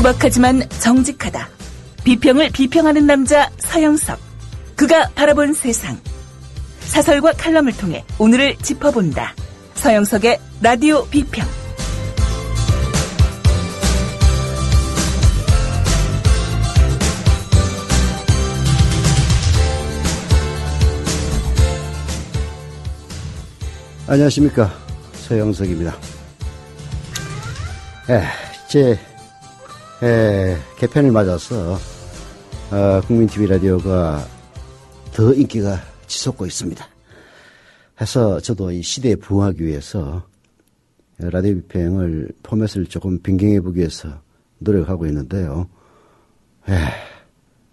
투박하지만 정직하다. 비평을 비평하는 남자 서영석. 그가 바라본 세상. 사설과 칼럼을 통해 오늘을 짚어본다. 서영석의 라디오 비평. 안녕하십니까, 서영석입니다. 제 개편을 맞아서 국민TV 라디오가 더 인기가 치솟고 있습니다. 해서 저도 이 시대에 부응하기 위해서 라디오 비평을 포맷을 조금 변경해보기 위해서 노력하고 있는데요.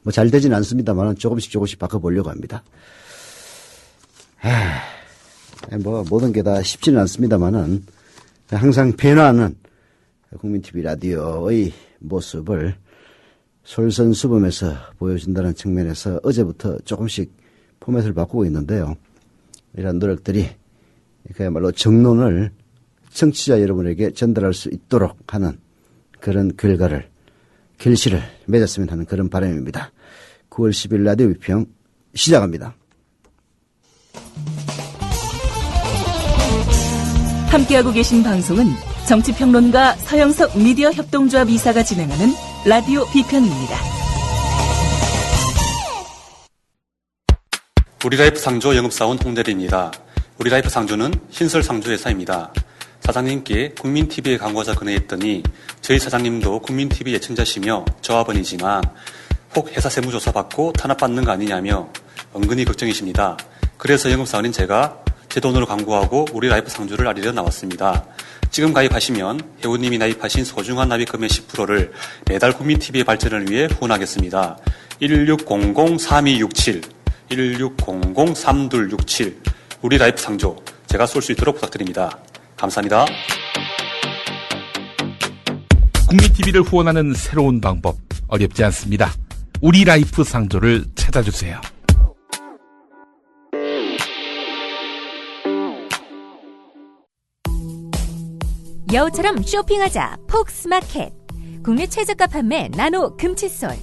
뭐 잘 되진 않습니다만 조금씩 바꿔보려고 합니다. 뭐 모든 게 다 쉽지는 않습니다만은 항상 변화하는 국민TV 라디오의 모습을 솔선수범해서 보여준다는 측면에서 어제부터 조금씩 포맷을 바꾸고 있는데요. 이런 노력들이 그야말로 정론을 청취자 여러분에게 전달할 수 있도록 하는 그런 결실을 맺었으면 하는 그런 바람입니다. 9월 10일 라디오 비평 시작합니다. 함께하고 계신 방송은 정치평론가 서영석 미디어 협동조합 이사가 진행하는 라디오 비평입니다. 우리라이프 상조 영업사원 홍대리입니다. 우리라이프 상조는 신설상조 회사입니다. 사장님께 국민TV에 광고자 건의했더니 저희 사장님도 국민TV 예청자시며 조합원이지만 혹 회사 세무조사 받고 탄압받는 거 아니냐며 은근히 걱정이십니다. 그래서 영업사원인 제가 제 돈으로 광고하고 우리라이프 상조를 알리려 나왔습니다. 지금 가입하시면 회원님이 납입하신 소중한 납입금의 10%를 매달 국민TV의 발전을 위해 후원하겠습니다. 1600-3267 1600-3267 우리라이프 상조 제가 쏠 수 있도록 부탁드립니다. 감사합니다. 국민TV를 후원하는 새로운 방법 어렵지 않습니다. 우리라이프 상조를 찾아주세요. 여우처럼 쇼핑하자 폭스마켓. 국내 최저가 판매 나노 금칫솔.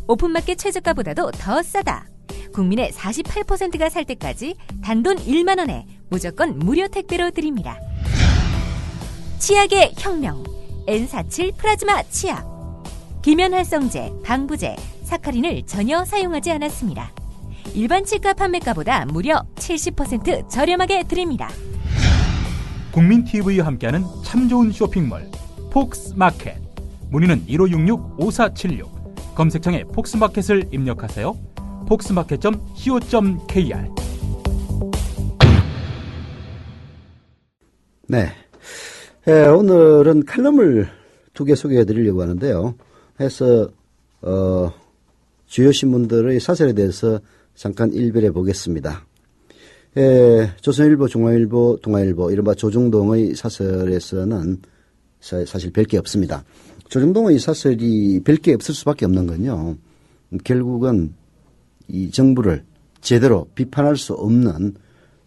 오픈마켓 최저가보다도 더 싸다. 국민의 48%가 살 때까지 단돈 1만 원에 무조건 무료 택배로 드립니다. 치약의 혁명 N47 플라즈마 치약. 기면활성제, 방부제, 사카린을 전혀 사용하지 않았습니다. 일반 치과 판매가보다 무려 70% 저렴하게 드립니다. 국민TV와 함께하는 참 좋은 쇼핑몰 폭스마켓. 문의는 1566-5476. 검색창에 폭스마켓을 입력하세요. 폭스마켓.co.kr. 네. 오늘은 칼럼을 2개 소개해 드리려고 하는데요. 해서 주요 신문들의 사설에 대해서 잠깐 일별해 보겠습니다. 조선일보, 중앙일보, 동아일보, 이른바 조중동의 사설에서는 사실 별 게 없습니다. 조중동의 사설이 별 게 없을 수밖에 없는 건요. 결국은 이 정부를 제대로 비판할 수 없는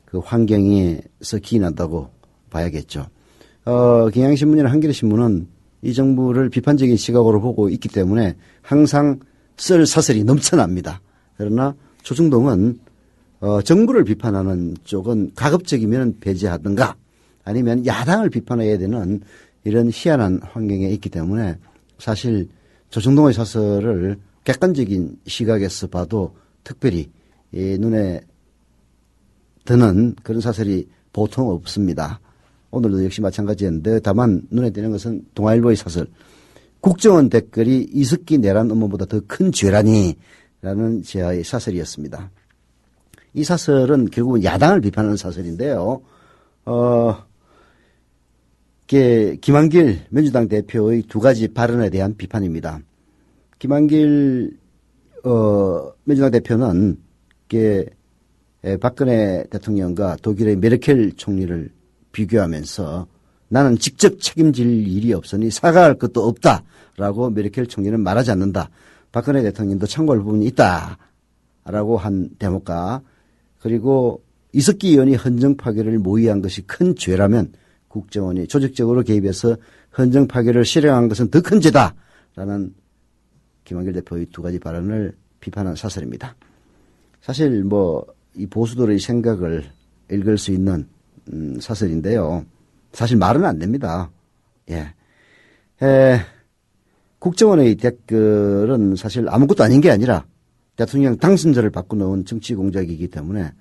그 환경에서 기인한다고 봐야겠죠. 경향신문이나 한겨레신문은 이 정부를 비판적인 시각으로 보고 있기 때문에 항상 쓸 사설이 넘쳐납니다. 그러나 조중동은 정부를 비판하는 쪽은 가급적이면 배제하든가 아니면 야당을 비판해야 되는 이런 희한한 환경에 있기 때문에 사실 조중동의 사설을 객관적인 시각에서 봐도 특별히 눈에 드는 그런 사설이 보통 없습니다. 오늘도 역시 마찬가지였는데 다만 눈에 띄는 것은 동아일보의 사설. 국정원 댓글이 이석기 내란 업무보다 더 큰 죄라니 라는 제의 사설이었습니다. 이 사설은 결국은 야당을 비판하는 사설인데요. 김한길 민주당 대표의 2가지 발언에 대한 비판입니다. 김한길 민주당 대표는 박근혜 대통령과 독일의 메르켈 총리를 비교하면서 나는 직접 책임질 일이 없으니 사과할 것도 없다라고 메르켈 총리는 말하지 않는다. 박근혜 대통령도 참고할 부분이 있다라고 한 대목과 그리고 이석기 의원이 헌정 파괴를 모의한 것이 큰 죄라면 국정원이 조직적으로 개입해서 헌정 파괴를 실행한 것은 더 큰 죄다라는 라는 김한길 대표의 두 가지 발언을 비판한 사설입니다. 사실 이 보수들의 생각을 읽을 수 있는 사설인데요. 사실 말은 안 됩니다. 예. 국정원의 댓글은 사실 아무것도 아닌 게 아니라 대통령 당선자를 바꿔놓은 정치 공작이기 때문에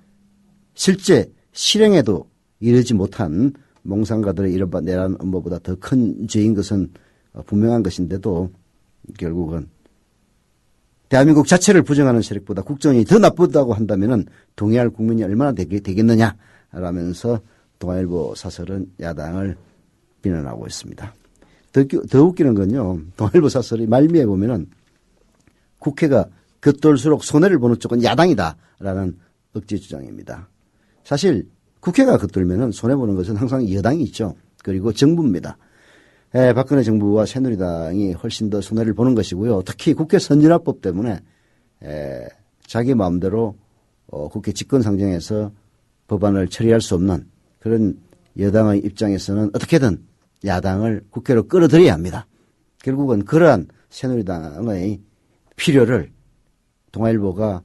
실제 실행에도 이르지 못한 몽상가들의 이른바 내란 음모보다 더 큰 죄인 것은 분명한 것인데도 결국은 대한민국 자체를 부정하는 세력보다 국정이 더 나쁘다고 한다면 동의할 국민이 얼마나 되겠느냐라면서 동아일보 사설은 야당을 비난하고 있습니다. 더 웃기는 건요. 동아일보 사설이 말미에 보면은 국회가 겉돌수록 손해를 보는 쪽은 야당이다라는 억지 주장입니다. 사실 국회가 겉돌면은 손해보는 것은 항상 여당이 있죠. 그리고 정부입니다. 박근혜 정부와 새누리당이 훨씬 더 손해를 보는 것이고요. 특히 국회 선진화법 때문에 자기 마음대로 국회 집권상정에서 법안을 처리할 수 없는 그런 여당의 입장에서는 어떻게든 야당을 국회로 끌어들여야 합니다. 결국은 그러한 새누리당의 필요를 동아일보가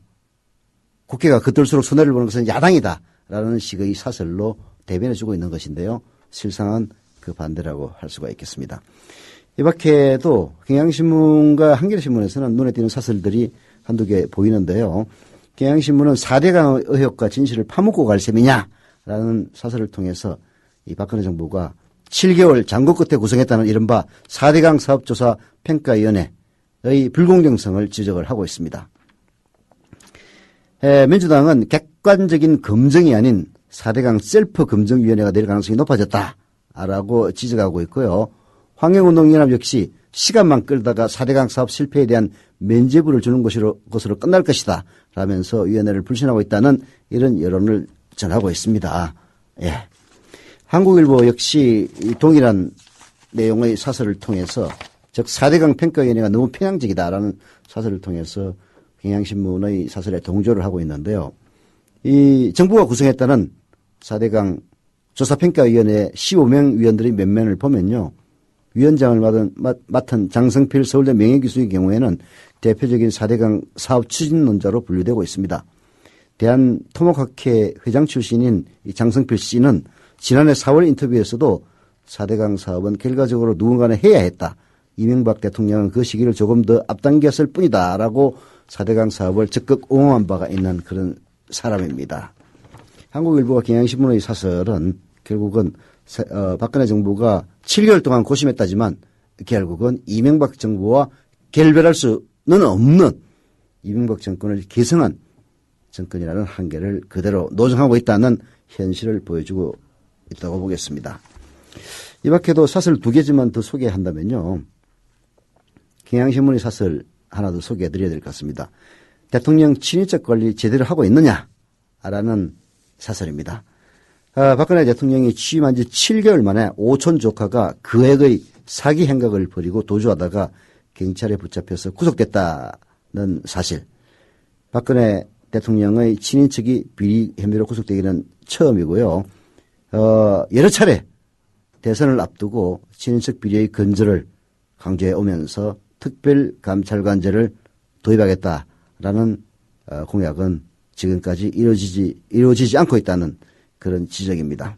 국회가 겉돌수록 손해를 보는 것은 야당이다라는 식의 사설로 대변해주고 있는 것인데요. 실상은 그 반대라고 할 수가 있겠습니다. 이 밖에도 경향신문과 한겨레신문에서는 눈에 띄는 사설들이 한두 개 보이는데요. 경향신문은 4대강 의혹과 진실을 파묻고 갈 셈이냐라는 사설을 통해서 이 박근혜 정부가 7개월 장고 끝에 구성했다는 이른바 4대강 사업조사 평가위원회의 불공정성을 지적을 하고 있습니다. 민주당은 객관적인 검증이 아닌 4대강 셀프 검증위원회가 될 가능성이 높아졌다라고 지적하고 있고요. 환경운동연합 역시 시간만 끌다가 4대강 사업 실패에 대한 면죄부를 주는 것으로 끝날 것이다 라면서 위원회를 불신하고 있다는 이런 여론을 전하고 있습니다. 예. 한국일보 역시 동일한 내용의 사설을 통해서 즉 4대강 평가위원회가 너무 편향적이다라는 사설을 통해서 경향신문의 사설에 동조를 하고 있는데요. 이 정부가 구성했다는 4대강 조사평가위원회 15명 위원들의 면면을 보면요. 위원장을 맡은 장성필 서울대 명예교수의 경우에는 대표적인 4대강 사업 추진론자로 분류되고 있습니다. 대한토목학회 회장 출신인 이 장성필 씨는 지난해 4월 인터뷰에서도 4대강 사업은 결과적으로 누군가는 해야 했다. 이명박 대통령은 그 시기를 조금 더 앞당겼을 뿐이다라고 4대강 사업을 적극 옹호한 바가 있는 그런 사람입니다. 한국일보와 경향신문의 사설은 결국은 박근혜 정부가 7개월 동안 고심했다지만 결국은 이명박 정부와 결별할 수는 없는 이명박 정권을 계승한 정권이라는 한계를 그대로 노정하고 있다는 현실을 보여주고 있다고 보겠습니다. 이 밖에도 사설 2개지만 더 소개한다면요. 경향신문의 사설 하나 더 소개해드려야 될 것 같습니다. 대통령 친인척 관리 제대로 하고 있느냐라는 사설입니다. 박근혜 대통령이 취임한 지 7개월 만에 오촌 조카가 그액의 사기 행각을 벌이고 도주하다가 경찰에 붙잡혀서 구속됐다는 사실. 박근혜 대통령의 친인척이 비리 혐의로 구속되기는 처음이고요. 여러 차례 대선을 앞두고 친인척 비리의 근절을 강조해 오면서 특별감찰관제를 도입하겠다라는 공약은 지금까지 이루어지지 않고 있다는 그런 지적입니다.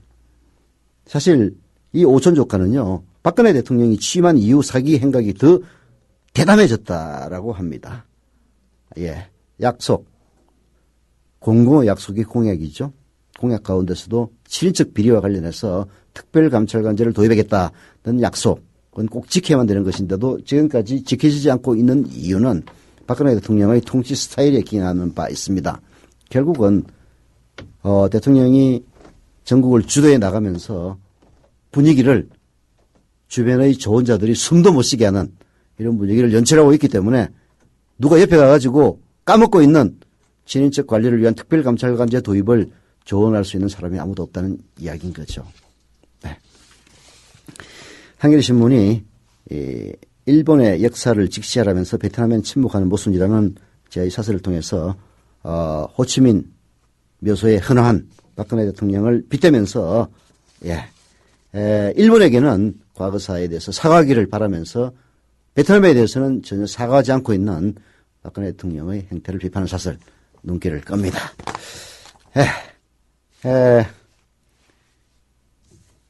사실 이 오촌 조카는요. 박근혜 대통령이 취임한 이후 사기 행각이 더 대담해졌다라고 합니다. 예, 약속. 공공의 약속이 공약이죠. 공약 가운데서도 친인척 비리와 관련해서 특별감찰관제를 도입하겠다는 약속은 꼭 지켜야만 되는 것인데도 지금까지 지켜지지 않고 있는 이유는 박근혜 대통령의 통치 스타일에 기인하는 바 있습니다. 결국은 대통령이 전국을 주도해 나가면서 분위기를 주변의 좋은 자들이 숨도 못 쉬게 하는 이런 분위기를 연출하고 있기 때문에 누가 옆에 가가지고 까먹고 있는 친인척 관리를 위한 특별감찰관제 도입을 조언할 수 있는 사람이 아무도 없다는 이야기인 거죠. 네. 한겨레신문이 일본의 역사를 직시하라면서 베트남에 침묵하는 모순이라는 제 사설을 통해서 호치민 묘소에 헌화한 박근혜 대통령을 빗대면서 일본에게는 과거사에 대해서 사과하기를 바라면서 베트남에 대해서는 전혀 사과하지 않고 있는 박근혜 대통령의 행태를 비판하는 사설 눈길을 끕니다.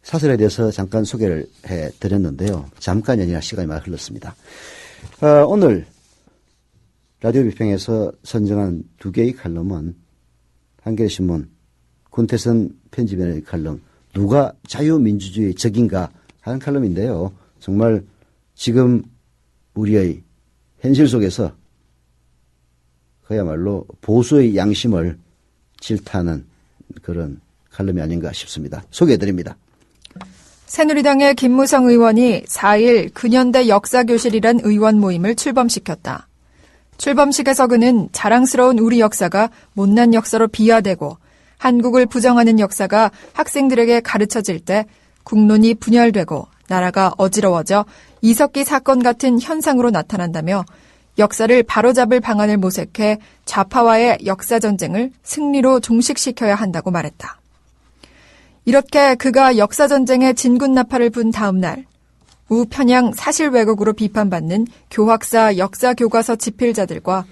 사설에 대해서 잠깐 소개를 해드렸는데요. 잠깐이나 시간이 많이 흘렀습니다. 오늘 라디오 비평에서 선정한 2개의 칼럼은 한겨레신문 권태선 편집위원의 칼럼 누가 자유민주주의 적인가 하는 칼럼인데요. 정말 지금 우리의 현실 속에서 그야말로 보수의 양심을 질타하는 그런 칼럼이 아닌가 싶습니다. 소개해드립니다. 새누리당의 김무성 의원이 4일 근현대 역사교실이란 의원 모임을 출범시켰다. 출범식에서 그는 자랑스러운 우리 역사가 못난 역사로 비하되고 한국을 부정하는 역사가 학생들에게 가르쳐질 때 국론이 분열되고 나라가 어지러워져 이석기 사건 같은 현상으로 나타난다며 역사를 바로잡을 방안을 모색해 좌파와의 역사전쟁을 승리로 종식시켜야 한다고 말했다. 이렇게 그가 역사전쟁의 진군나팔을 분 다음 날 우편향 사실 왜곡으로 비판받는 교학사 역사교과서 집필자들과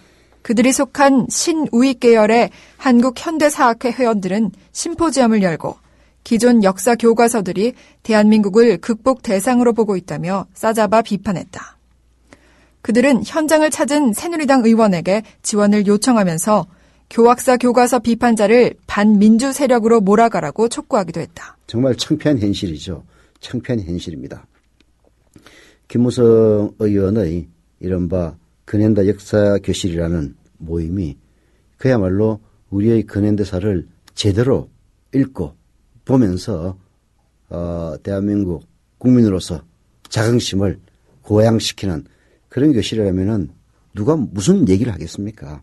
그들이 속한 신우익 계열의 한국현대사학회 회원들은 심포지엄을 열고 기존 역사교과서들이 대한민국을 극복 대상으로 보고 있다며 싸잡아 비판했다. 그들은 현장을 찾은 새누리당 의원에게 지원을 요청하면서 교학사 교과서 비판자를 반민주 세력으로 몰아가라고 촉구하기도 했다. 정말 창피한 현실이죠. 창피한 현실입니다. 김무성 의원의 이른바 근현대 역사교실이라는 모임이 그야말로 우리의 근현대사를 제대로 읽고 보면서 대한민국 국민으로서 자긍심을 고양시키는 그런 교실이라면은 누가 무슨 얘기를 하겠습니까?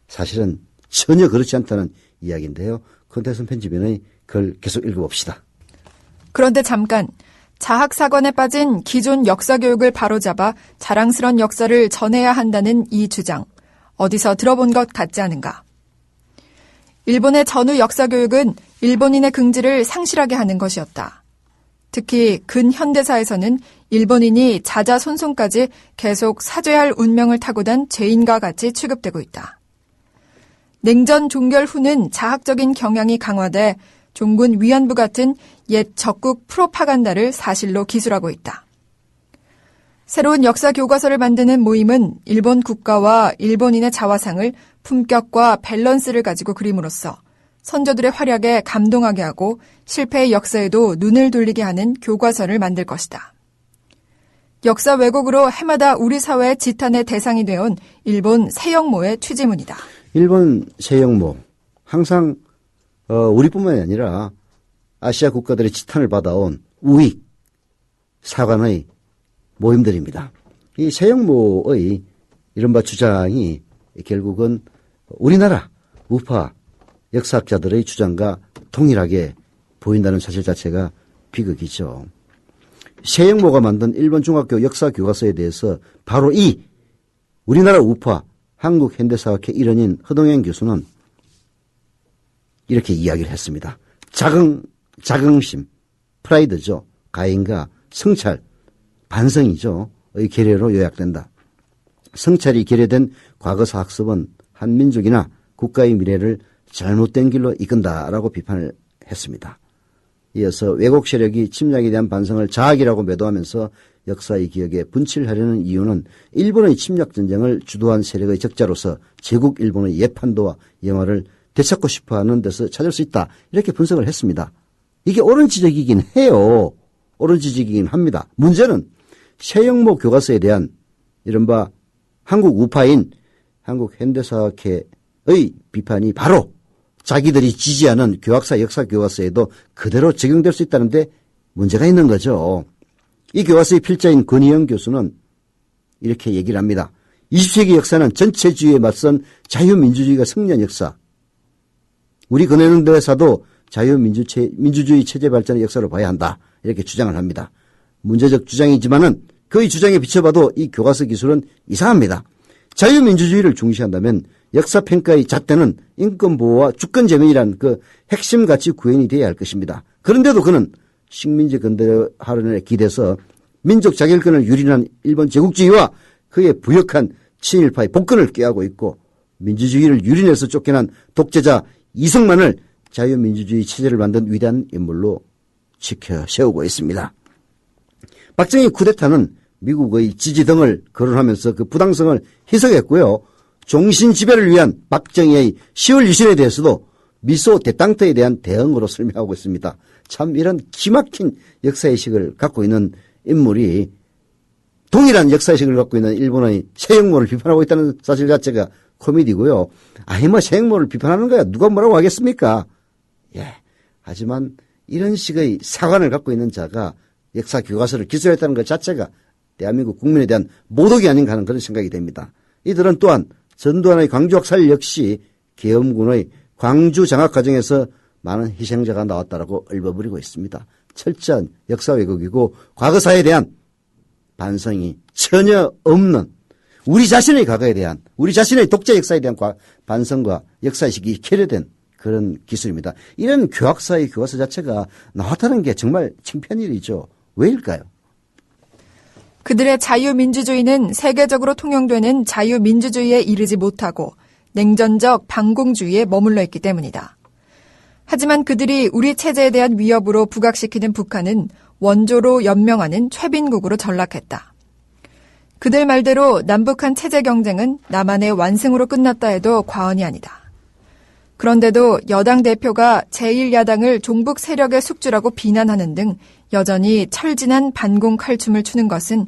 사실은 전혀 그렇지 않다는 이야기인데요. 권태선 편집위원의 글 계속 읽어봅시다. 그런데 잠깐 자학사관에 빠진 기존 역사교육을 바로잡아 자랑스러운 역사를 전해야 한다는 이 주장. 어디서 들어본 것 같지 않은가? 일본의 전후 역사교육은 일본인의 긍지를 상실하게 하는 것이었다. 특히 근현대사에서는 일본인이 자자손손까지 계속 사죄할 운명을 타고난 죄인과 같이 취급되고 있다. 냉전 종결 후는 자학적인 경향이 강화돼 종군 위안부 같은 옛 적국 프로파간다를 사실로 기술하고 있다. 새로운 역사 교과서를 만드는 모임은 일본 국가와 일본인의 자화상을 품격과 밸런스를 가지고 그림으로써 선조들의 활약에 감동하게 하고 실패의 역사에도 눈을 돌리게 하는 교과서를 만들 것이다. 역사 왜곡으로 해마다 우리 사회의 지탄의 대상이 되어온 일본 세영모의 취지문이다. 일본 세영모 항상 우리뿐만이 아니라 아시아 국가들의 지탄을 받아온 우익 사관의 모임들입니다. 이 세영모의 이른바 주장이 결국은 우리나라 우파 역사학자들의 주장과 동일하게 보인다는 사실 자체가 비극이죠. 세영모가 만든 일본 중학교 역사 교과서에 대해서 바로 이 우리나라 우파 한국현대사학회 일원인 허동현 교수는 이렇게 이야기를 했습니다. 자긍심, 프라이드죠. 가인과 성찰, 반성이죠. 의 계례로 요약된다. 성찰이 계례된 과거사 학습은 한 민족이나 국가의 미래를 잘못된 길로 이끈다라고 비판을 했습니다. 이어서 왜곡 세력이 침략에 대한 반성을 자학이라고 매도하면서 역사의 기억에 분칠하려는 이유는 일본의 침략 전쟁을 주도한 세력의 적자로서 제국 일본의 예판도와 영화를 되찾고 싶어하는 데서 찾을 수 있다. 이렇게 분석을 했습니다. 이게 옳은 지적이긴 해요. 옳은 지적이긴 합니다. 문제는 세영모 교과서에 대한 이른바 한국 우파인 한국현대사학회의 비판이 바로 자기들이 지지하는 교학사 역사 교과서에도 그대로 적용될 수 있다는데 문제가 있는 거죠. 이 교과서의 필자인 권희영 교수는 이렇게 얘기를 합니다. 20세기 역사는 전체주의에 맞선 자유민주주의가 승리한 역사. 우리 근현대사도 자유민주주의 체제 발전의 역사로 봐야 한다. 이렇게 주장을 합니다. 문제적 주장이지만은 그의 주장에 비춰봐도 이 교과서 기술은 이상합니다. 자유민주주의를 중시한다면 역사평가의 잣대는 인권보호와 주권제명이란 그 핵심 가치 구현이 되어야 할 것입니다. 그런데도 그는 식민지 근대화론에 기대서 민족 자결권을 유린한 일본 제국주의와 그에 부역한 친일파의 복권을 꾀하고 있고 민주주의를 유린해서 쫓겨난 독재자 이승만을 자유민주주의 체제를 만든 위대한 인물로 지켜 세우고 있습니다. 박정희 쿠데타는 미국의 지지 등을 거론하면서 그 부당성을 희석했고요. 종신 지배를 위한 박정희의 10월 유신에 대해서도 미소 대땅터에 대한 대응으로 설명하고 있습니다. 참 이런 기막힌 역사의식을 갖고 있는 인물이 동일한 역사의식을 갖고 있는 일본의 세형모를 비판하고 있다는 사실 자체가 코미디고요. 아니 뭐 세형모를 비판하는 거야 누가 뭐라고 하겠습니까? 예. 하지만 이런 식의 사관을 갖고 있는 자가 역사 교과서를 기술했다는 것 자체가 대한민국 국민에 대한 모독이 아닌가 하는 그런 생각이 됩니다. 이들은 또한 전두환의 광주학살 역시 계엄군의 광주 장악 과정에서 많은 희생자가 나왔다라고 읊어버리고 있습니다. 철저한 역사 왜곡이고 과거사에 대한 반성이 전혀 없는 우리 자신의 과거에 대한 우리 자신의 독재 역사에 대한 반성과 역사의식이 결여된 그런 기술입니다. 이런 교학사의 교과서 자체가 나왔다는 게 정말 창피한 일이죠. 왜일까요? 그들의 자유민주주의는 세계적으로 통용되는 자유민주주의에 이르지 못하고 냉전적 반공주의에 머물러 있기 때문이다. 하지만 그들이 우리 체제에 대한 위협으로 부각시키는 북한은 원조로 연명하는 최빈국으로 전락했다. 그들 말대로 남북한 체제 경쟁은 남한의 완승으로 끝났다 해도 과언이 아니다. 그런데도 여당 대표가 제1야당을 종북 세력의 숙주라고 비난하는 등 여전히 철진한 반공 칼춤을 추는 것은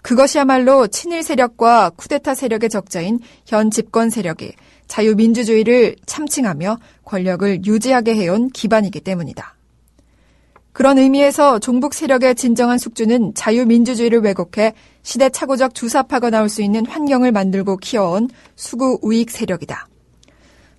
그것이야말로 친일 세력과 쿠데타 세력의 적자인 현 집권 세력이 자유민주주의를 참칭하며 권력을 유지하게 해온 기반이기 때문이다. 그런 의미에서 종북 세력의 진정한 숙주는 자유민주주의를 왜곡해 시대착오적 주사파가 나올 수 있는 환경을 만들고 키워온 수구 우익 세력이다.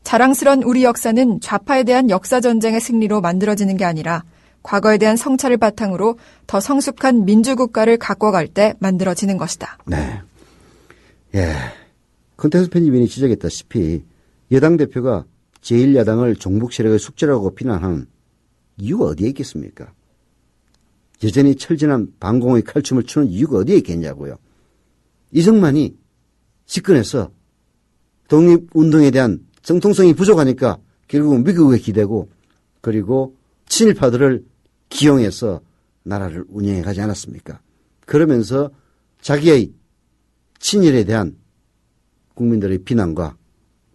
자랑스런 우리 역사는 좌파에 대한 역사전쟁의 승리로 만들어지는 게 아니라 과거에 대한 성찰을 바탕으로 더 성숙한 민주국가를 가꿔갈 때 만들어지는 것이다. 네. 예. 컨텐츠 편집인이 지적했다시피 여당 대표가 제1야당을 종북 세력의 숙제라고 비난하는 이유가 어디에 있겠습니까? 여전히 철진한 반공의 칼춤을 추는 이유가 어디에 있겠냐고요. 이승만이 집권해서 독립운동에 대한 정통성이 부족하니까 결국은 미국에 기대고 그리고 친일파들을 기용해서 나라를 운영해 가지 않았습니까? 그러면서 자기의 친일에 대한 국민들의 비난과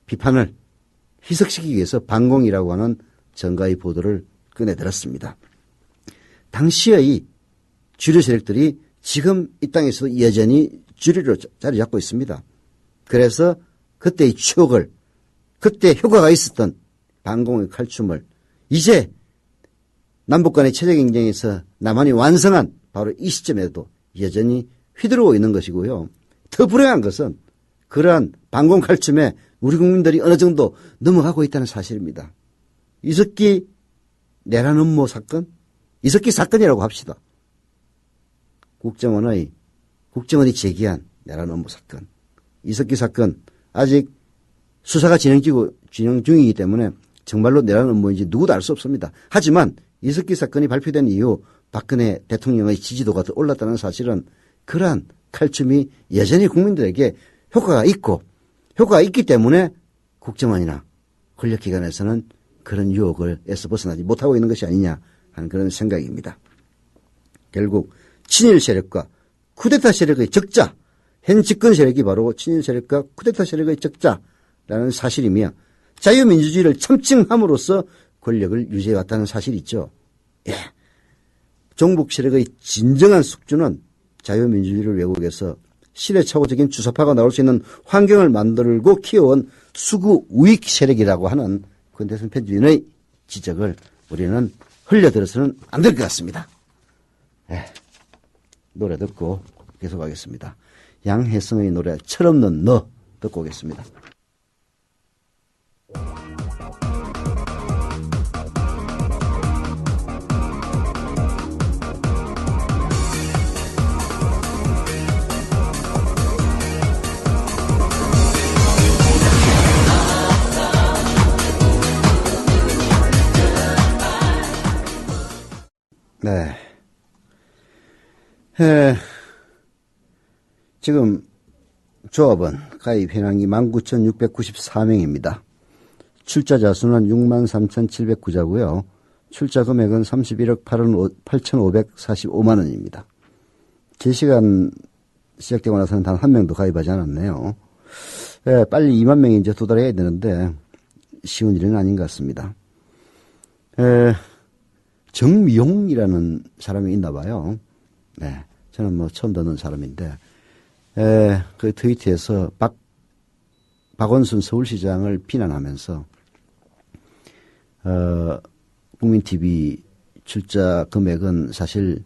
비판을 희석시키기 위해서 반공이라고 하는 정가의 보도를 꺼내들었습니다. 당시의 주류 세력들이 지금 이 땅에서도 여전히 주류로 자리 잡고 있습니다. 그래서 그때의 추억을 그때 효과가 있었던 반공의 칼춤을 이제 남북 간의 체제 경쟁에서 남한이 완성한 바로 이 시점에도 여전히 휘두르고 있는 것이고요. 더 불행한 것은 그러한 반공 칼춤에 우리 국민들이 어느 정도 넘어가고 있다는 사실입니다. 이석기 내란 음모 사건, 이석기 사건이라고 합시다. 국정원이 제기한 내란 음모 사건, 이석기 사건 아직 수사가 진행 중이기 때문에 정말로 내란 음모인지 누구도 알 수 없습니다. 하지만 이석기 사건이 발표된 이후 박근혜 대통령의 지지도가 더 올랐다는 사실은 그러한 칼춤이 여전히 국민들에게 효과가 있기 때문에 국정원이나 권력기관에서는 그런 유혹을에서 벗어나지 못하고 있는 것이 아니냐 하는 그런 생각입니다. 결국 친일 세력과 쿠데타 세력의 적자, 현 집권 세력이 바로 친일 세력과 쿠데타 세력의 적자라는 사실이며 자유민주주의를 참칭함으로써 권력을 유지해왔다는 사실이 있죠. 예. 종북 세력의 진정한 숙주는 자유민주주의를 왜곡해서 시대착오적인 주사파가 나올 수 있는 환경을 만들고 키워온 수구 우익 세력이라고 하는 권대선 편집인의 지적을 우리는 흘려들어서는 안 될 것 같습니다. 예. 노래 듣고 계속하겠습니다. 양혜성의 노래 철없는 너 듣고 오겠습니다. 네. 지금 조합원 가입 현황이 19,694명입니다. 출자자 수는 63,709자고요. 출자 금액은 31억 8,545만 원입니다. 제시간 시작되고 나서는 단 한 명도 가입하지 않았네요. 빨리 2만 명이 이제 도달해야 되는데 쉬운 일은 아닌 것 같습니다. 정미용이라는 사람이 있나 봐요. 네, 저는 뭐 처음 듣는 사람인데 그 트위터에서 박원순 서울시장을 비난하면서 국민TV 출자 금액은 사실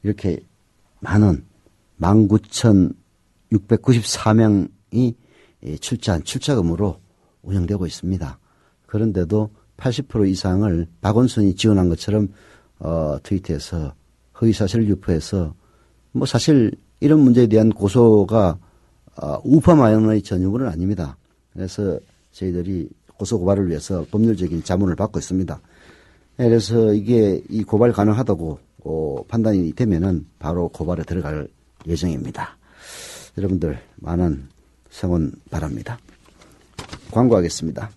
이렇게 많은 19,694명이 출자한 출자금으로 운영되고 있습니다. 그런데도 80% 이상을 박원순이 지원한 것처럼 트위터에서 허위사실을 유포해서 뭐 사실 이런 문제에 대한 고소가 우파마연의 전유물은 아닙니다. 그래서 저희들이 고소고발을 위해서 법률적인 자문을 받고 있습니다. 그래서 이게 이 고발 가능하다고 판단이 되면은 바로 고발에 들어갈 예정입니다. 여러분들 많은 성원 바랍니다. 광고하겠습니다.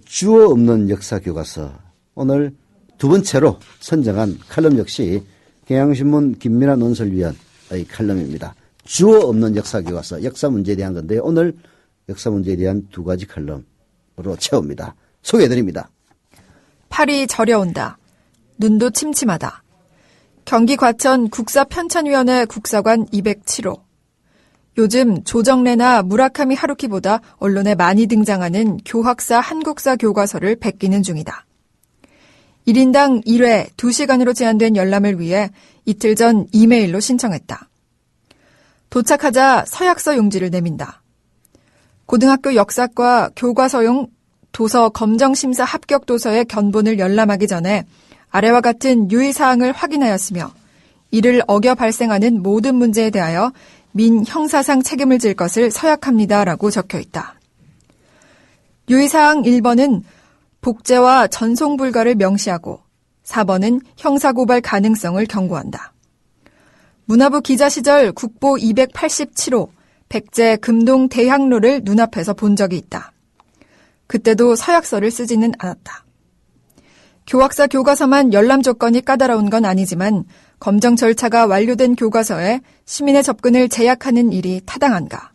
주어 없는 역사 교과서 오늘 두 번째로 선정한 칼럼 역시 경향신문 김민아 논설위원의 칼럼입니다. 주어 없는 역사 교과서, 역사 문제에 대한 건데 오늘 역사 문제에 대한 두 가지 칼럼으로 채웁니다. 소개해드립니다. 팔이 저려온다. 눈도 침침하다. 경기 과천 국사편찬위원회 국사관 207호. 요즘 조정래나 무라카미 하루키보다 언론에 많이 등장하는 교학사 한국사 교과서를 베끼는 중이다. 1인당 1회 2시간으로 제한된 열람을 위해 이틀 전 이메일로 신청했다. 도착하자 서약서 용지를 내민다. 고등학교 역사과 교과서용 도서 검정심사 합격 도서의 견본을 열람하기 전에 아래와 같은 유의사항을 확인하였으며 이를 어겨 발생하는 모든 문제에 대하여 민 형사상 책임을 질 것을 서약합니다라고 적혀있다. 유의사항 1번은 복제와 전송 불가를 명시하고 4번은 형사고발 가능성을 경고한다. 문화부 기자 시절 국보 287호 백제 금동 대학로를 눈앞에서 본 적이 있다. 그때도 서약서를 쓰지는 않았다. 교학사 교과서만 열람 조건이 까다로운 건 아니지만 검정 절차가 완료된 교과서에 시민의 접근을 제약하는 일이 타당한가?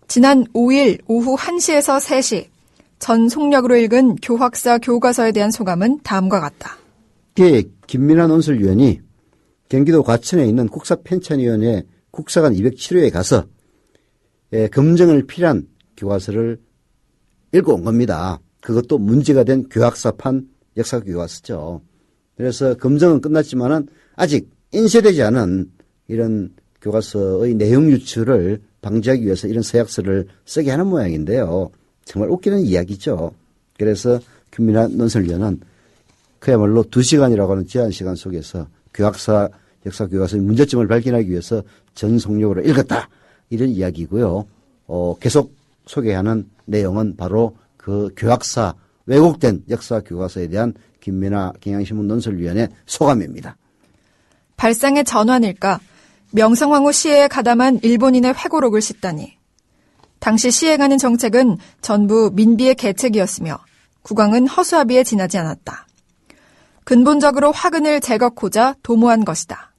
지난 5일 오후 1시에서 3시 전 속력으로 읽은 교학사 교과서에 대한 소감은 다음과 같다. 김민아 논설위원이 경기도 과천에 있는 국사편찬위원회 국사관 207호에 가서 검증을 필요한 교과서를 읽어온 겁니다. 그것도 문제가 된 교학사판 역사 교과서죠. 그래서 검증은 끝났지만은 아직 인쇄되지 않은 이런 교과서의 내용 유출을 방지하기 위해서 이런 서약서를 쓰게 하는 모양인데요. 정말 웃기는 이야기죠. 그래서 김민아 논설위원은 그야말로 2시간이라고 하는 제한 시간 속에서 교학사 역사 교과서의 문제점을 발견하기 위해서 전 속력으로 읽었다. 이런 이야기고요. 계속 소개하는 내용은 바로 그 교학사 왜곡된 역사 교과서에 대한 김민아 경향신문 논설위원의 소감입니다. 발상의 전환일까? 명성황후 시해에 가담한 일본인의 회고록을 싣다니. 당시 시행하는 정책은 전부 민비의 계책이었으며 국왕은 허수아비에 지나지 않았다. 근본적으로 화근을 제거하고자 도모한 것이다.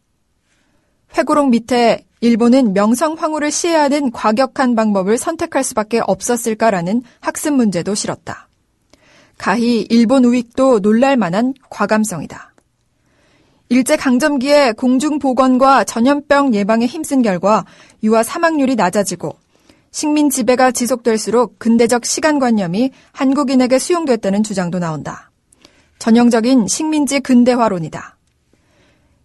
회고록 밑에 일본은 명성황후를 시해하는 과격한 방법을 선택할 수밖에 없었을까라는 학습 문제도 실었다. 가히 일본 우익도 놀랄 만한 과감성이다. 일제강점기에 공중보건과 전염병 예방에 힘쓴 결과 유아 사망률이 낮아지고 식민 지배가 지속될수록 근대적 시간관념이 한국인에게 수용됐다는 주장도 나온다. 전형적인 식민지 근대화론이다.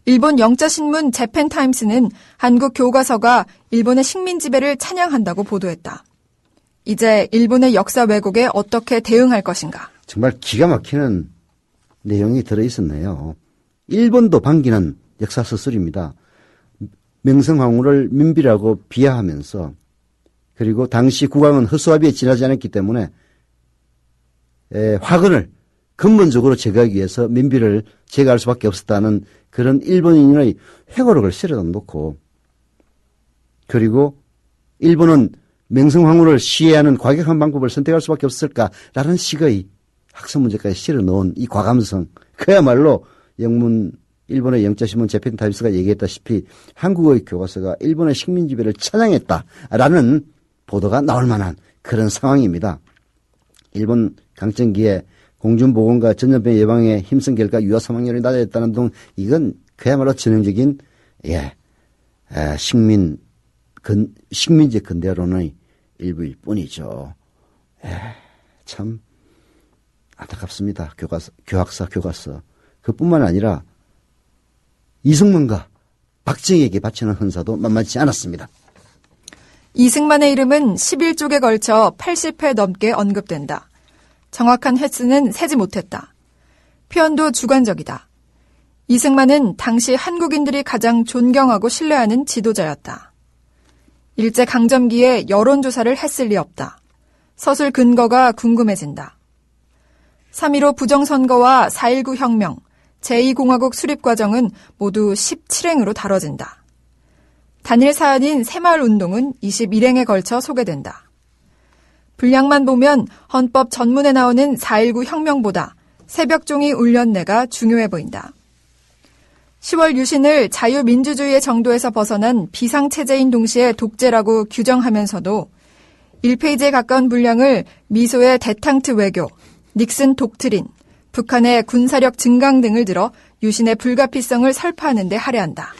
일본 영자신문 재팬타임스는 한국 교과서가 일본의 식민 지배를 찬양한다고 보도했다. 이제 일본의 역사 왜곡에 어떻게 대응할 것인가? 정말 기가 막히는 내용이 들어있었네요. 일본도 반기는 역사 서술입니다. 명성황후를 민비라고 비하하면서 그리고 당시 국왕은 허수아비에 지나지 않았기 때문에 화근을 근본적으로 제거하기 위해서 민비를 제거할 수밖에 없었다는 그런 일본인의 회고록을 실어다 놓고 그리고 일본은 맹성황후를 시해하는 과격한 방법을 선택할 수밖에 없을까라는 식의 학습 문제까지 실어 놓은 이 과감성 그야말로 일본의 영자신문 재팬 타임스가 얘기했다시피 한국의 교과서가 일본의 식민 지배를 찬양했다라는 보도가 나올 만한 그런 상황입니다. 일본 강점기에 공중보건과 전염병 예방에 힘쓴 결과 유아 사망률이 낮아졌다는 등 이건 그야말로 전형적인 식민지 근대론의 일부일 뿐이죠. 참 안타깝습니다. 교학사. 그뿐만 아니라 이승만과 박정희에게 바치는 헌사도 만만치 않았습니다. 이승만의 이름은 11쪽에 걸쳐 80회 넘게 언급된다. 정확한 횟수는 세지 못했다. 표현도 주관적이다. 이승만은 당시 한국인들이 가장 존경하고 신뢰하는 지도자였다. 일제강점기에 여론조사를 했을 리 없다. 서술 근거가 궁금해진다. 3.15 부정선거와 4.19 혁명, 제2공화국 수립 과정은 모두 17행으로 다뤄진다. 단일 사안인 새마을운동은 21행에 걸쳐 소개된다. 분량만 보면 헌법 전문에 나오는 4.19 혁명보다 새벽종이 울렸네가 중요해 보인다. 10월 유신을 자유민주주의의 정도에서 벗어난 비상체제인 동시에 독재라고 규정하면서도 1페이지에 가까운 분량을 미소의 데탕트 외교, 닉슨 독트린, 북한의 군사력 증강 등을 들어 유신의 불가피성을 설파하는 데 할애한다.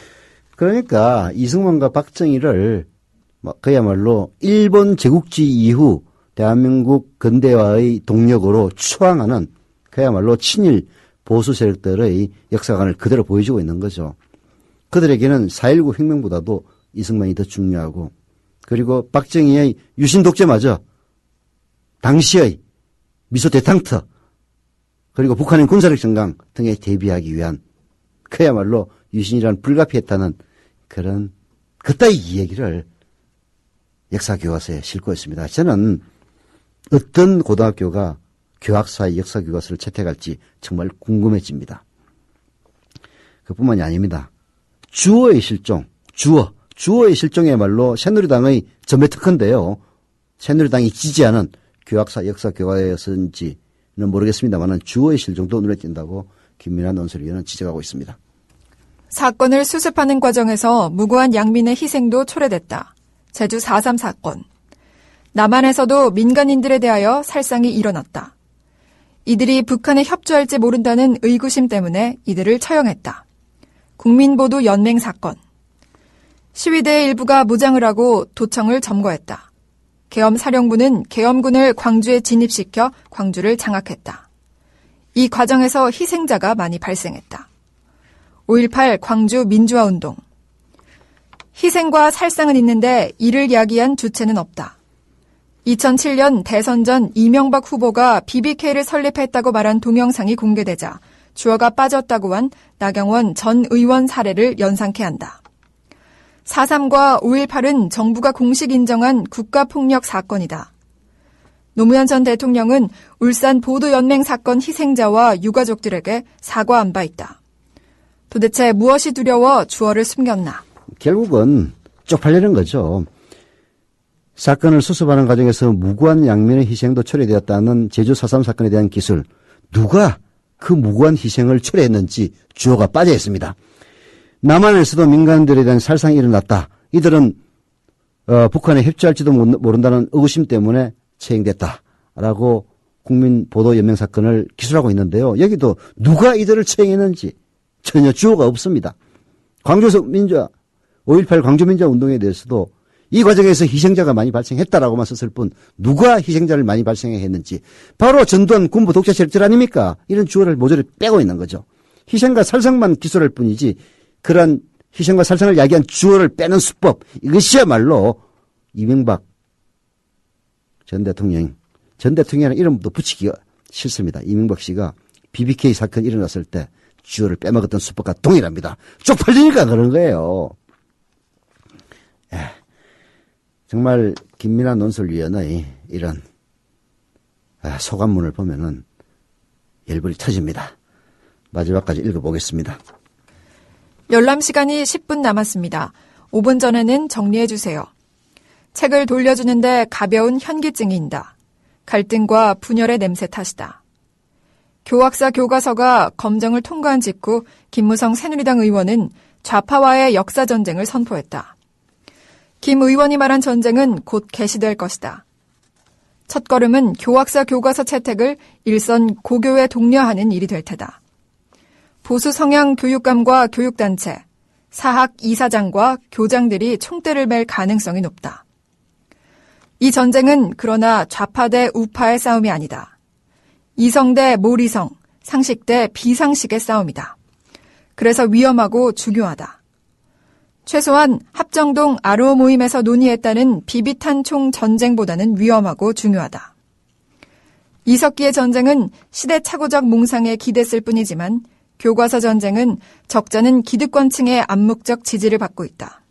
그러니까 이승만과 박정희를 그야말로 일본 제국주의 이후 대한민국 근대화의 동력으로 추앙하는 그야말로 친일 보수 세력들의 역사관을 그대로 보여주고 있는 거죠. 그들에게는 4.19 혁명보다도 이승만이 더 중요하고 그리고 박정희의 유신 독재마저 당시의 미소 대탕트 그리고 북한의 군사력 증강 등에 대비하기 위한 그야말로 유신이란 불가피했다는 그런 그따위 이야기를 역사교과서에 싣고 있습니다. 저는 어떤 고등학교가 교학사의 역사교과서를 채택할지 정말 궁금해집니다. 그뿐만이 아닙니다. 주어의 실종, 주어의 실종이야말로 새누리당의 전매특허인데요. 새누리당이 지지하는 교학사 역사교과서인지는 모르겠습니다만 주어의 실종도 눈에 띈다고 김민하 논설위원은 지적하고 있습니다. 사건을 수습하는 과정에서 무고한 양민의 희생도 초래됐다. 제주 4.3 사건. 남한에서도 민간인들에 대하여 살상이 일어났다. 이들이 북한에 협조할지 모른다는 의구심 때문에 이들을 처형했다. 국민보도 연맹 사건. 시위대의 일부가 무장을 하고 도청을 점거했다. 계엄사령부는 계엄군을 광주에 진입시켜 광주를 장악했다. 이 과정에서 희생자가 많이 발생했다. 5.18 광주 민주화운동. 희생과 살상은 있는데 이를 야기한 주체는 없다. 2007년 대선 전 이명박 후보가 BBK를 설립했다고 말한 동영상이 공개되자 주어가 빠졌다고 한 나경원 전 의원 사례를 연상케 한다. 4.3과 5.18은 정부가 공식 인정한 국가폭력 사건이다. 노무현 전 대통령은 울산 보도연맹 사건 희생자와 유가족들에게 사과한 바 있다. 도대체 무엇이 두려워 주어를 숨겼나? 결국은 쪽팔리는 거죠. 사건을 수습하는 과정에서 무고한 양민의 희생도 초래되었다는 제주 4.3 사건에 대한 기술. 누가 그 무고한 희생을 초래했는지 주어가 빠져 있습니다. 남한에서도 민간인들에 대한 살상이 일어났다. 이들은 북한에 협조할지도 모른다는 의구심 때문에 처형됐다라고 국민보도연맹 사건을 기술하고 있는데요. 여기도 누가 이들을 처형했는지 전혀 주어가 없습니다. 광주에서 5.18 광주민주화운동에 대해서도 이 과정에서 희생자가 많이 발생했다라고만 썼을 뿐 누가 희생자를 많이 발생했는지 바로 전두환 군부 독재 세력들 아닙니까? 이런 주어를 모조리 빼고 있는 거죠. 희생과 살상만 기술할 뿐이지 그러한 희생과 살상을 야기한 주어를 빼는 수법 이것이야말로 이명박 전 대통령이라는 이름도 붙이기가 싫습니다. 이명박 씨가 BBK 사건이 일어났을 때 주어를 빼먹었던 수법과 동일합니다. 쪽팔리니까 그런 거예요. 정말 김민하 논설위원의 이런 소감문을 보면은 열불이 터집니다. 마지막까지 읽어보겠습니다. 열람 시간이 10분 남았습니다. 5분 전에는 정리해주세요. 책을 돌려주는데 가벼운 현기증이 인다. 갈등과 분열의 냄새 탓이다. 교학사 교과서가 검정을 통과한 직후 김무성 새누리당 의원은 좌파와의 역사전쟁을 선포했다. 김 의원이 말한 전쟁은 곧 개시될 것이다. 첫걸음은 교학사 교과서 채택을 일선 고교에 독려하는 일이 될 테다. 보수 성향 교육감과 교육단체, 사학 이사장과 교장들이 총대를 맬 가능성이 높다. 이 전쟁은 그러나 좌파 대 우파의 싸움이 아니다. 이성 대 몰이성, 상식 대 비상식의 싸움이다. 그래서 위험하고 중요하다. 최소한 합정동 아로 모임에서 논의했다는 비비탄 총 전쟁보다는 위험하고 중요하다. 이석기의 전쟁은 시대착오적 몽상에 기댔을 뿐이지만 교과서 전쟁은 적잖은 기득권층의 암묵적 지지를 받고 있다.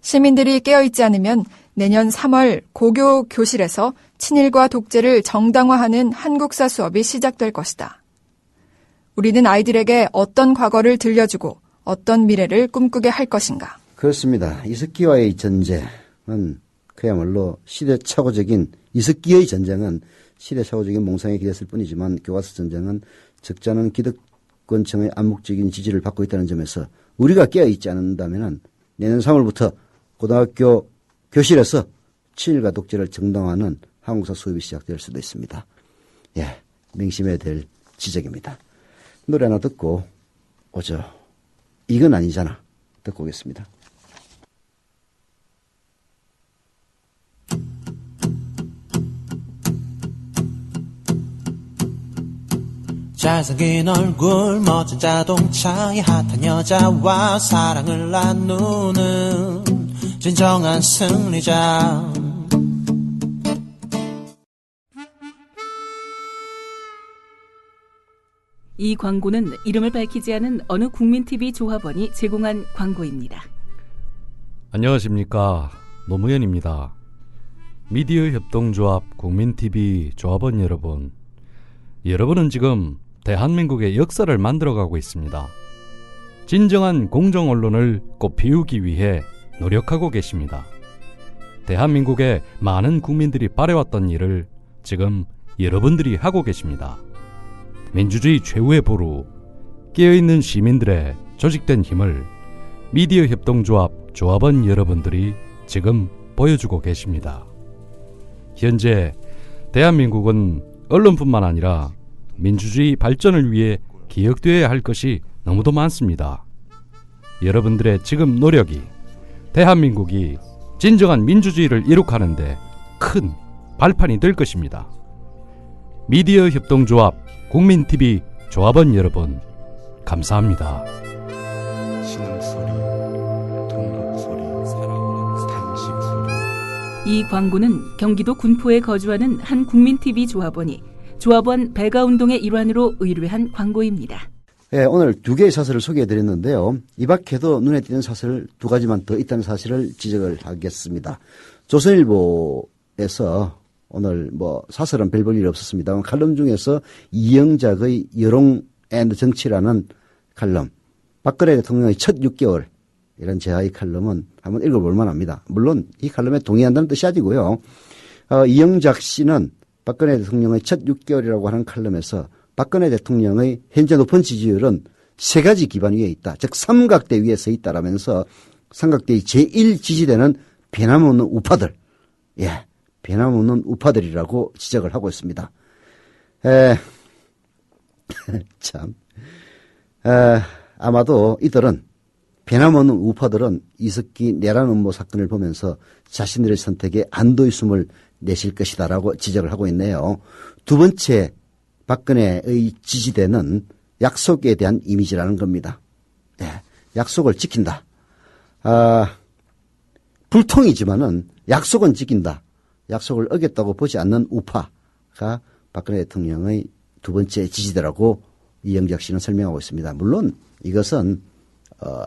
시민들이 깨어있지 않으면 내년 3월 고교 교실에서 친일과 독재를 정당화하는 한국사 수업이 시작될 것이다. 우리는 아이들에게 어떤 과거를 들려주고 어떤 미래를 꿈꾸게 할 것인가? 그렇습니다. 이석기와의 전쟁은 그야말로 시대착오적인 이석기의 전쟁은 시대착오적인 몽상에 기댔을 뿐이지만 교과서 전쟁은 적잖은 기득권층의 암묵적인 지지를 받고 있다는 점에서 우리가 깨어있지 않는다면 내년 3월부터 고등학교 교실에서 친일과 독재를 정당화하는 한국사 수업이 시작될 수도 있습니다. 예, 명심해야 될 지적입니다. 노래 하나 듣고 오죠. 이건 아니잖아. 듣고 오겠습니다. 잘생긴 얼굴 멋진 자동차에 핫한 여자와 사랑을 나누는 진정한 승리자. 이 광고는 이름을 밝히지 않은 어느 국민TV 조합원이 제공한 광고입니다. 안녕하십니까, 노무현입니다. 미디어 협동조합 국민TV 조합원 여러분, 여러분은 지금 대한민국의 역사를 만들어가고 있습니다. 진정한 공정 언론을 꽃피우기 위해 노력하고 계십니다. 대한민국의 많은 국민들이 바래왔던 일을 지금 여러분들이 하고 계십니다. 민주주의 최후의 보루, 깨어있는 시민들의 조직된 힘을 미디어 협동조합 조합원 여러분들이 지금 보여주고 계십니다. 현재 대한민국은 언론뿐만 아니라 민주주의 발전을 위해 기억되어야 할 것이 너무도 많습니다. 여러분들의 지금 노력이 대한민국이 진정한 민주주의를 이룩하는데 큰 발판이 될 것입니다. 미디어 협동조합 국민TV 조합원 여러분, 감사합니다. 신음소리, 동력소리, 단식소리. 이 광고는 경기도 군포에 거주하는 한 국민TV 조합원이 조합원 배가운동의 일환으로 의뢰한 광고입니다. 네, 오늘 두 개의 사설을 소개해드렸는데요. 이 밖에도 눈에 띄는 사설 두 가지만 더 있다는 사실을 지적을 하겠습니다. 조선일보에서 오늘 사설은 별 볼 일 없었습니다. 칼럼 중에서 이영작의 여롱 앤드 정치라는 칼럼, 박근혜 대통령의 첫 6개월 이런 제하의 칼럼은 한번 읽어볼 만합니다. 물론 이 칼럼에 동의한다는 뜻이 아니고요. 이영작 씨는 박근혜 대통령의 첫 6개월이라고 하는 칼럼에서 박근혜 대통령의 현재 높은 지지율은 세 가지 기반 위에 있다. 즉 삼각대 위에 서 있다라면서 삼각대의 제1 지지대는 변함없는 우파들. 예. 변함없는 우파들이라고 지적을 하고 있습니다. 참. 아마도 이들은 변함없는 우파들은 이석기 내란 음모 사건을 보면서 자신들의 선택에 안도의 숨을 내실 것이다라고 지적을 하고 있네요. 두 번째 박근혜의 지지대는 약속에 대한 이미지라는 겁니다. 약속을 지킨다. 불통이지만은 약속은 지킨다. 약속을 어겼다고 보지 않는 우파가 박근혜 대통령의 두 번째 지지대라고 이영작 씨는 설명하고 있습니다. 물론 이것은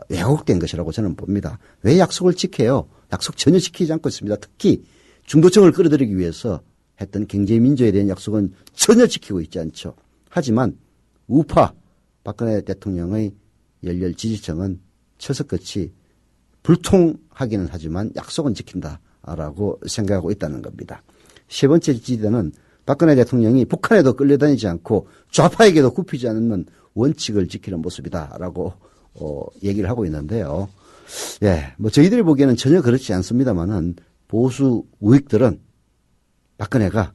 왜곡된 것이라고 저는 봅니다. 왜 약속을 지켜요? 약속 전혀 지키지 않고 있습니다. 특히 중도층을 끌어들이기 위해서 했던 경제민주에 대한 약속은 전혀 지키고 있지 않죠. 하지만 우파 박근혜 대통령의 열렬 지지층은 철석같이 불통하기는 하지만 약속은 지킨다라고 생각하고 있다는 겁니다. 세 번째 지지대는 박근혜 대통령이 북한에도 끌려다니지 않고 좌파에게도 굽히지 않는 원칙을 지키는 모습이다라고 얘기를 하고 있는데요. 예, 뭐 저희들이 보기에는 전혀 그렇지 않습니다만은 보수 우익들은 박근혜가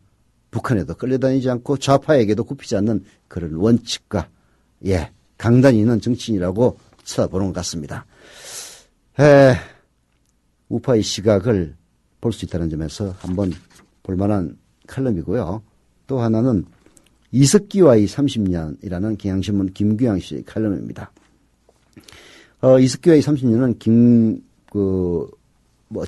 북한에도 끌려다니지 않고 좌파에게도 굽히지 않는 그런 원칙과 예, 강단이 있는 정치인이라고 쳐다보는 것 같습니다. 우파의 시각을 볼 수 있다는 점에서 한번 볼만한 칼럼이고요. 또 하나는 이석기와의 30년이라는 경향신문 김규양 씨의 칼럼입니다. 이석기와의 30년은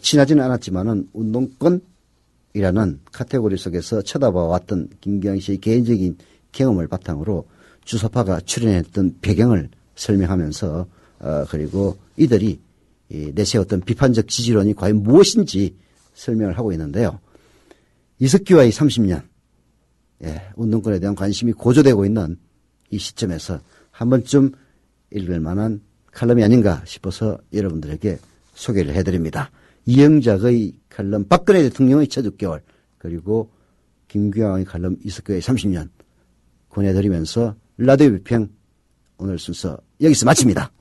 친하지는 않았지만은 운동권이라는 카테고리 속에서 쳐다봐왔던 김규양 씨의 개인적인 경험을 바탕으로 주사파가 출연했던 배경을 설명하면서 그리고 이들이 내세웠던 비판적 지지론이 과연 무엇인지 설명을 하고 있는데요. 이석기와의 30년, 예, 운동권에 대한 관심이 고조되고 있는 이 시점에서 한 번쯤 읽을 만한 칼럼이 아닌가 싶어서 여러분들에게 소개를 해드립니다. 이영작의 칼럼 박근혜 대통령의 첫 6개월 그리고 김규양의 칼럼 이석기와의 30년 권해드리면서 라디오 비평 오늘 순서 여기서 마칩니다.